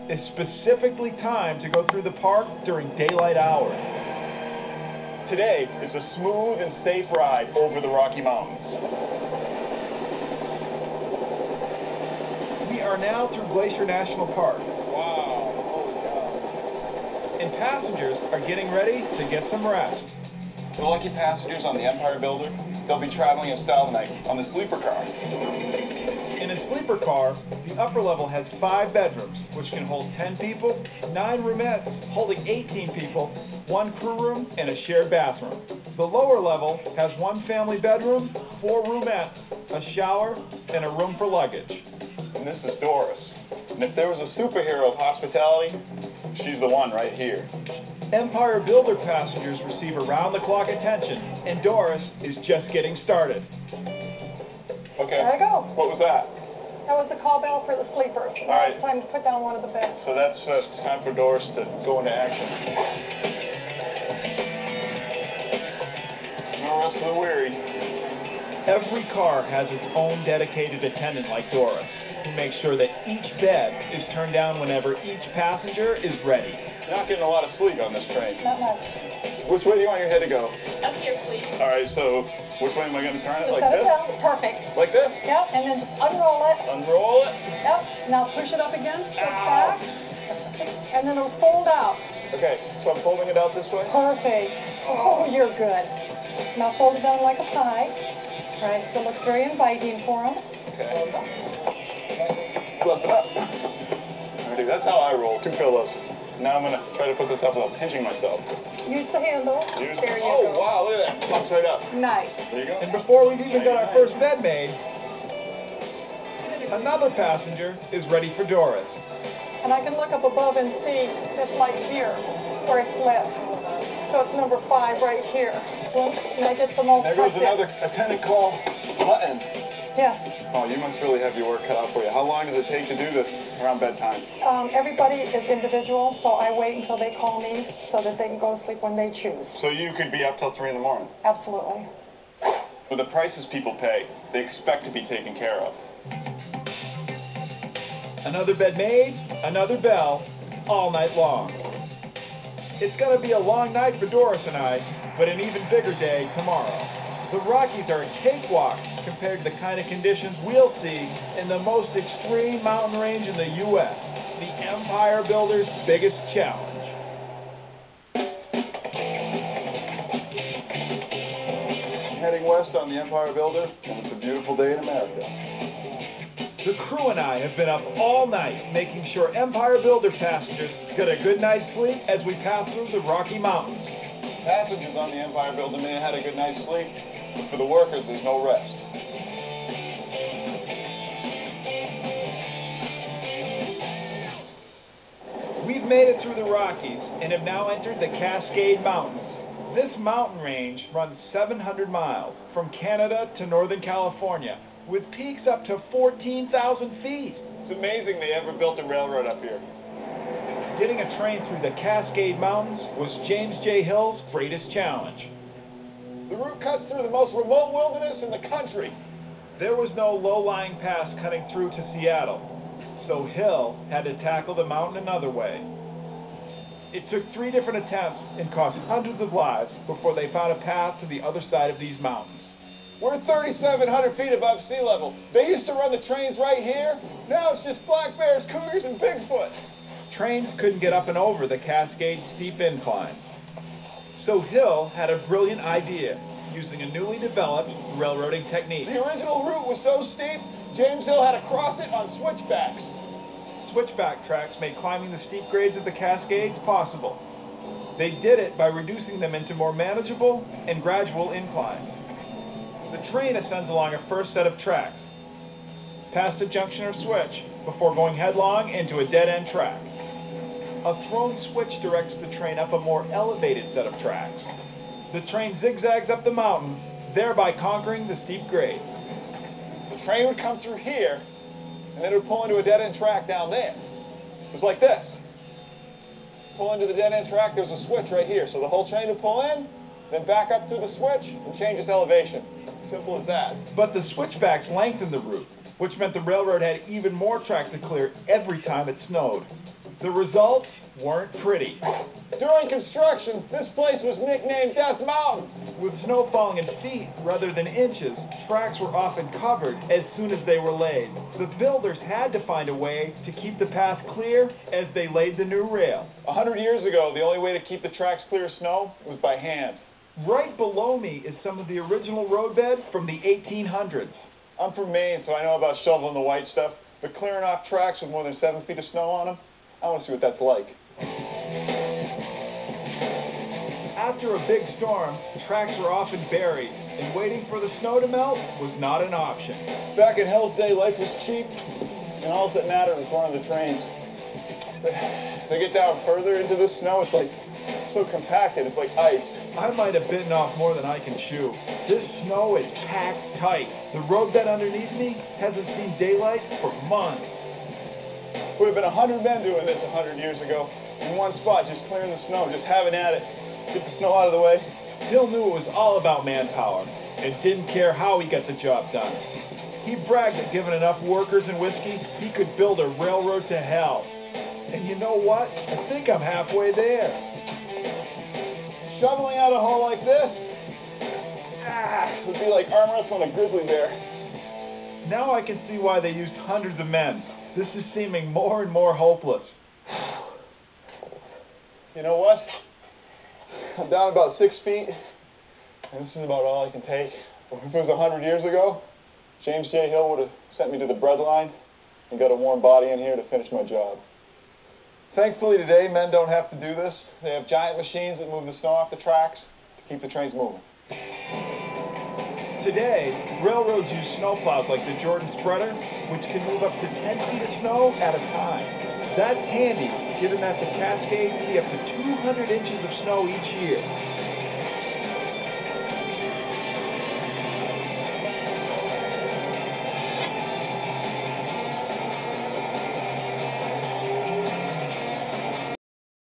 is specifically timed to go through the park during daylight hours. Today is a smooth and safe ride over the Rocky Mountains. We are now through Glacier National Park. Wow, holy cow. And passengers are getting ready to get some rest. For the lucky passengers on the Empire Builder, they'll be traveling in style tonight on the sleeper car. In a sleeper car, the upper level has 5 bedrooms, which can hold 10 people, 9 roomettes holding 18 people, 1 crew room, and a shared bathroom. The lower level has 1 family bedroom, 4 roomettes, a shower, and a room for luggage. And this is Doris. And if there was a superhero of hospitality, she's the one right here. Empire Builder passengers receive around-the-clock attention, and Doris is just getting started. Okay. There I go. What was that? That was the call bell for the sleepers. All right. Now it's time to put down one of the beds. So that's time for Doris to go into action. No rest for the weary. Every car has its own dedicated attendant like Doris, who makes sure that each bed is turned down whenever each passenger is ready. You're not getting a lot of sleep on this train. Not much. Which way do you want your head to go? Up here, please. All right, so which way am I going to turn it? Just Like set it this? down. Perfect. Like this? Yep, and then just unroll it. Unroll it? Yep. Now push it up again. Push Ow. back. And then it'll fold out. Okay, so I'm folding it out this way? Perfect. Oh, you're good. Now fold it down like a pie. All right, so it looks very inviting for them. Okay. Flip it up. Alrighty, that's how I roll. 2 pillows. Now I'm going to try to put this up without pinching myself. Use the handle. There you oh, go. wow, look at that. Pops right up. Nice. There you go. And before we've even got our first bed made, another passenger is ready for Doris. And I can look up above and see this light here where it's lit. So it's number 5 right here. And I get the most. There goes another attendant call button. Yeah. Oh, you must really have your work cut out for you. How long does it take to do this around bedtime? Everybody is individual, so I wait until they call me so that they can go to sleep when they choose. So you could be up till 3 in the morning. Absolutely. With the prices people pay, they expect to be taken care of. Another bed made, another bell, all night long. It's going to be a long night for Doris and I, but an even bigger day tomorrow. The Rockies are a cakewalk compared to the kind of conditions we'll see in the most extreme mountain range in the U.S., the Empire Builder's biggest challenge. I'm heading west on the Empire Builder, and it's a beautiful day in America. The crew and I have been up all night making sure Empire Builder passengers get a good night's sleep as we pass through the Rocky Mountains. Passengers on the Empire Builder may have had a good night's sleep, but for the workers, there's no rest. We've made it through the Rockies and have now entered the Cascade Mountains. This mountain range runs 700 miles from Canada to Northern California, with peaks up to 14,000 feet. It's amazing they ever built a railroad up here. Getting a train through the Cascade Mountains was James J. Hill's greatest challenge. The route cuts through the most remote wilderness in the country. There was no low-lying pass cutting through to Seattle, so Hill had to tackle the mountain another way. It took 3 different attempts and cost hundreds of lives before they found a path to the other side of these mountains. We're 3,700 feet above sea level. They used to run the trains right here. Now it's just black bears, cougars, and Bigfoot. Trains couldn't get up and over the Cascade steep incline. So Hill had a brilliant idea, using a newly developed railroading technique. The original route was so steep, James Hill had to cross it on switchbacks. Switchback tracks made climbing the steep grades of the Cascades possible. They did it by reducing them into more manageable and gradual inclines. The train ascends along a first set of tracks, past a junction or switch, before going headlong into a dead-end track. A thrown switch directs the train up a more elevated set of tracks. The train zigzags up the mountain, thereby conquering the steep grade. The train would come through here, and then it would pull into a dead-end track down there. It was like this. Pull into the dead-end track, there's a switch right here. So the whole train would pull in, then back up through the switch, and change its elevation. Simple as that. But the switchbacks lengthened the route, which meant the railroad had even more track to clear every time it snowed. The results weren't pretty. During construction, this place was nicknamed Death Mountain. With snow falling in feet rather than inches, tracks were often covered as soon as they were laid. The builders had to find a way to keep the path clear as they laid the new rail. 100 years ago, the only way to keep the tracks clear of snow was by hand. Right below me is some of the original roadbed from the 1800s. I'm from Maine, so I know about shoveling the white stuff, but clearing off tracks with more than 7 feet of snow on them, I want to see what that's like. After a big storm, tracks were often buried, and waiting for the snow to melt was not an option. Back in Hell's Day, life was cheap, and all that mattered was running the trains. But if they get down further into the snow, it's like so compacted, it's like ice. I might have bitten off more than I can chew. This snow is packed tight. The roadbed underneath me hasn't seen daylight for months. Would have been 100 men doing this 100 years ago, in one spot, just clearing the snow, just having at it. Get the snow out of the way. Bill knew it was all about manpower and didn't care how he got the job done. He bragged that given enough workers and whiskey, he could build a railroad to hell. And you know what? I think I'm halfway there. Shoveling out a hole like this would be like arm wrestling a grizzly bear. Now I can see why they used hundreds of men. This is seeming more and more hopeless. You know what? I'm down about 6 feet, and this is about all I can take. If it was 100 years ago, James J. Hill would have sent me to the bread line and got a warm body in here to finish my job. Thankfully today, men don't have to do this. They have giant machines that move the snow off the tracks to keep the trains moving. Today, railroads use snowplows like the Jordan Spreader, which can move up to 10 feet of snow at a time. That's handy, given that the Cascades see up to 200 inches of snow each year.